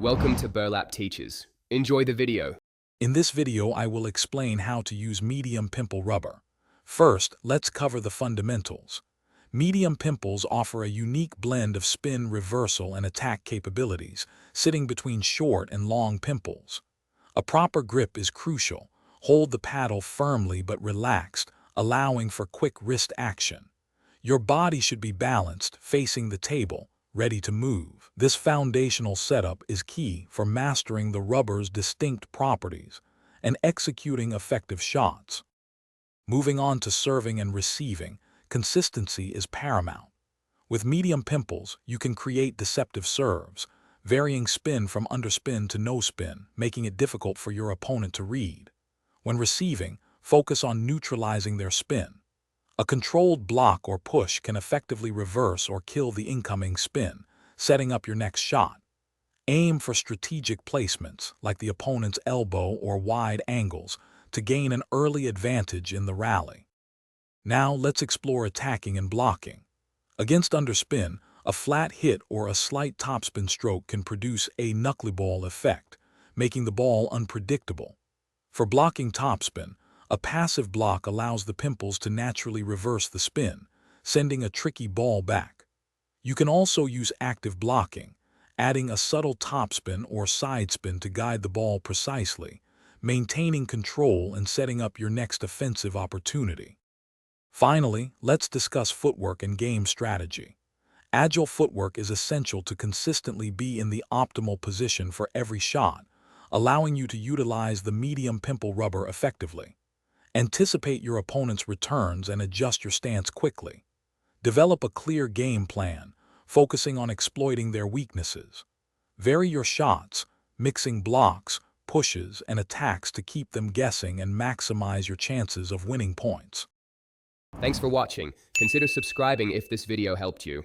Welcome to Burlap Teachers. Enjoy the video. In this video, I will explain how to use medium pimple rubber. First, let's cover the fundamentals. Medium pimples offer a unique blend of spin, reversal, and attack capabilities, sitting between short and long pimples. A proper grip is crucial. Hold the paddle firmly but relaxed, allowing for quick wrist action. Your body should be balanced, facing the table, ready to move. This foundational setup is key for mastering the rubber's distinct properties and executing effective shots. Moving on to serving and receiving, consistency is paramount. With medium pimples, you can create deceptive serves, varying spin from underspin to no spin, making it difficult for your opponent to read. When receiving, focus on neutralizing their spin. A controlled block or push can effectively reverse or kill the incoming spin, setting up your next shot. Aim for strategic placements, like the opponent's elbow or wide angles, to gain an early advantage in the rally. Now let's explore attacking and blocking. Against underspin, a flat hit or a slight topspin stroke can produce a knuckleball effect, making the ball unpredictable. For blocking topspin, a passive block allows the pimples to naturally reverse the spin, sending a tricky ball back. You can also use active blocking, adding a subtle topspin or side spin to guide the ball precisely, maintaining control and setting up your next offensive opportunity. Finally, let's discuss footwork and game strategy. Agile footwork is essential to consistently be in the optimal position for every shot, allowing you to utilize the medium pimple rubber effectively. Anticipate your opponent's returns and adjust your stance quickly. Develop a clear game plan, focusing on exploiting their weaknesses. Vary your shots, mixing blocks, pushes, and attacks to keep them guessing and maximize your chances of winning points. Thanks for watching. Consider subscribing if this video helped you.